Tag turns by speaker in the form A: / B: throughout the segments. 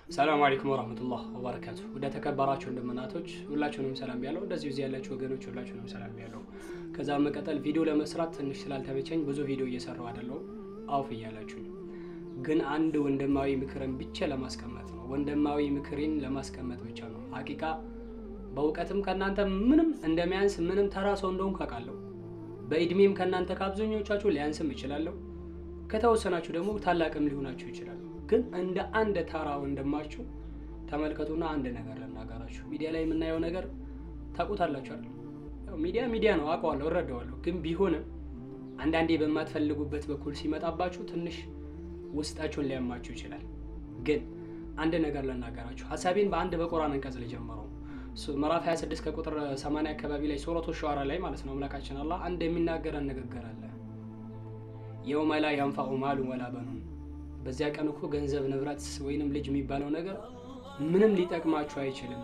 A: ሰላም አለይኩም ወራህመቱላህ ወበረካቱ። ወደ ተከበራችሁ እንደምናቶች ሁላችሁንም ሰላም ያለው እንደዚሁ እዚህ ያላችሁ ወገኖች ሁላችሁንም ሰላም ያለው። ከዛ መቀጠል ቪዲዮ ለመስራት ትንሽ ስላልተመቸኝ ብዙ ቪዲዮ እየሰራው አይደለም። አውፍ እያላችሁ ግን አንድ ወንድማዊ ምክርን ብቻ ለማስቀመጥ ነው። ወንድማዊ ምክሪን ለማስቀመጥ ብቻ ነው። ሐቂቃ በእውቀትም ከናንተ ምንም እንደሚያንስ ምንም ተራ ሰው እንደሆንኩ አውቃለሁ። በእድሜም ከናንተ ከአብዛኞቻችሁ ሊያንስም ይችላለሁ። ከተወሰናችሁ ደግሞ ታላቅም ሊሆናችሁ ይችላል። ግን እንደ አንድ ተራ ወንድማችሁ ተመልከቱና አንድ ነገር ልናገራችሁ። ሚዲያ ላይ የምናየው ነገር ታውቁታላችሁ አይደል? ያው ሚዲያ ነው አውቀዋለሁ፣ እረዳዋለሁ። ግን ቢሆንም አንዳንዴ በማትፈልጉበት በኩል ሲመጣባችሁ ትንሽ ውስጣችሁን ሊያማችሁ ይችላል። ግን አንድ ነገር ልናገራችሁ። ሐሳቤን በአንድ በቁርአን አንቀጽ ልጀምረው። ምዕራፍ 26 ከቁጥር 80 አካባቢ ላይ ሱረቱ ሹዓራ ላይ ማለት ነው አምላካችን አላህ አንድ የሚናገረን ንግግር አለ። የውመ ላ የንፈዑ ማሉ ወላ በኑን፣ በዚያ ቀን እኮ ገንዘብ ንብረት ወይንም ልጅ የሚባለው ነገር ምንም ሊጠቅማችሁ አይችልም።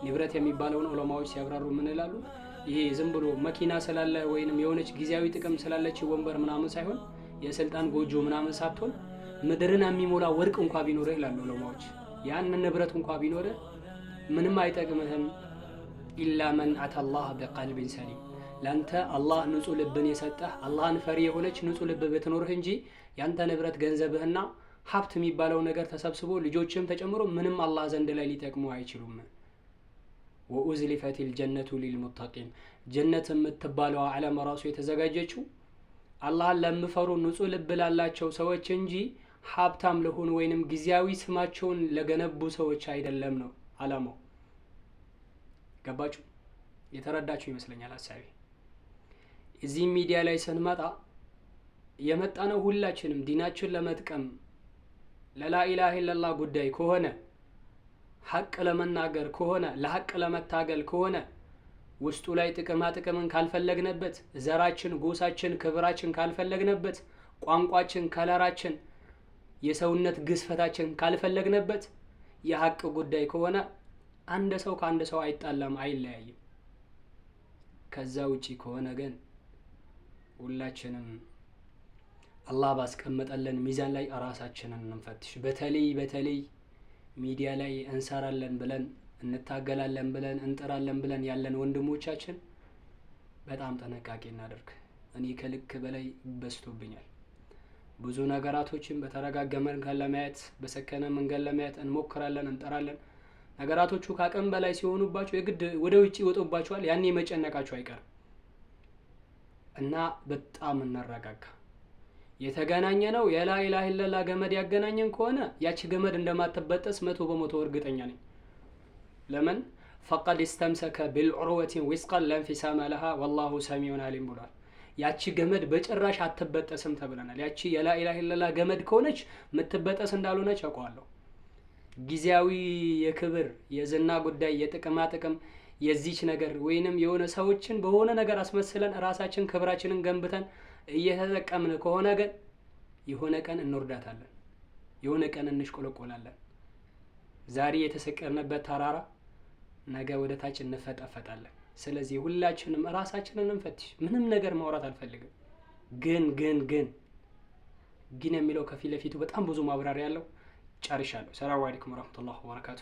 A: ንብረት የሚባለውን ዑለማዎች ሲያብራሩ ምን ይላሉ? ይሄ ዝም ብሎ መኪና ስላለ ወይንም የሆነች ጊዜያዊ ጥቅም ስላለች ወንበር ምናምን ሳይሆን የስልጣን ጎጆ ምናምን ሳትሆን ምድርን የሚሞላ ወርቅ እንኳ ቢኖርህ ይላሉ ዑለማዎች፣ ያን ንብረት እንኳ ቢኖርህ ምንም አይጠቅምህም። ኢላ መን አተላህ በቀልቢን ሰሊም፣ ላንተ አላህ ንጹህ ልብን የሰጠህ አላህን ፈሪ የሆነች ንጹህ ልብ ብትኖርህ እንጂ ያንተ ንብረት ገንዘብህና ሀብት የሚባለው ነገር ተሰብስቦ ልጆችም ተጨምሮ ምንም አላህ ዘንድ ላይ ሊጠቅሙ አይችሉም። ወኡዝሊፈቲል ጀነቱ ሊልሙተቂን፣ ጀነት የምትባለው ዓለም ራሱ የተዘጋጀችው አላህን ለሚፈሩ ንጹህ ልብ ላላቸው ሰዎች እንጂ ሀብታም ለሆኑ ወይንም ጊዜያዊ ስማቸውን ለገነቡ ሰዎች አይደለም ነው ዓላማው። ገባችሁ? የተረዳችሁ ይመስለኛል ሀሳቤ። እዚህ ሚዲያ ላይ ስንመጣ የመጣነው ሁላችንም ዲናችን ለመጥቀም ለላኢላሃ ኢለላህ ጉዳይ ከሆነ ሐቅ ለመናገር ከሆነ ለሐቅ ለመታገል ከሆነ ውስጡ ላይ ጥቅማ ጥቅምን ካልፈለግነበት፣ ዘራችን፣ ጎሳችን፣ ክብራችን ካልፈለግነበት፣ ቋንቋችን፣ ከለራችን፣ የሰውነት ግዝፈታችን ካልፈለግነበት የሐቅ ጉዳይ ከሆነ አንድ ሰው ከአንድ ሰው አይጣላም፣ አይለያይም። ከዛ ውጪ ከሆነ ግን ሁላችንም አላህ ባስቀመጠልን ሚዛን ላይ ራሳችንን እንፈትሽ። በተለይ ሚዲያ ላይ እንሰራለን ብለን እንታገላለን ብለን እንጥራለን ብለን ያለን ወንድሞቻችን በጣም ጥንቃቄ እናደርግ። እኔ ከልክ በላይ በዝቶብኛል። ብዙ ነገራቶችን በተረጋጋ መንገድ ለማየት በሰከነ መንገድ ለማየት እንሞክራለን፣ እንጠራለን። ነገራቶቹ ከአቅም በላይ ሲሆኑባቸው የግድ ወደ ውጪ ይወጡባቸዋል። ያኔ መጨነቃቸው አይቀርም እና በጣም እንረጋጋ። የተገናኘ ነው የላኢላሃ ኢለላህ ገመድ ያገናኘን ከሆነ ያቺ ገመድ እንደማትበጠስ 100% እርግጠኛ ነኝ። ለምን ፈቀድ استمسك بالعروة وثقا لا انفصام لها والله سميع عليم ብሏል። ያቺ ገመድ በጭራሽ አትበጠስም ተብለናል። ያቺ የላኢላሃ ኢለላህ ገመድ ከሆነች የምትበጠስ እንዳልሆነች አውቀዋለሁ። ጊዜያዊ የክብር የዝና ጉዳይ የጥቅማ ጥቅም የዚች ነገር ወይንም የሆነ ሰዎችን በሆነ ነገር አስመስለን ራሳችን ክብራችንን ገንብተን እየተጠቀምን ከሆነ ግን የሆነ ቀን እንወርዳታለን፣ የሆነ ቀን እንሽቆለቆላለን። ዛሬ የተሰቀልንበት ተራራ ነገ ወደ ታች እንፈጠፈጣለን። ስለዚህ ሁላችንም ራሳችንን እንፈትሽ። ምንም ነገር ማውራት አልፈልግም፣ ግን የሚለው ከፊት ለፊቱ በጣም ብዙ ማብራሪያ ያለው ጨርሻለሁ። ሰላም አለይኩም ወራህመቱላሂ ወበረካቱ።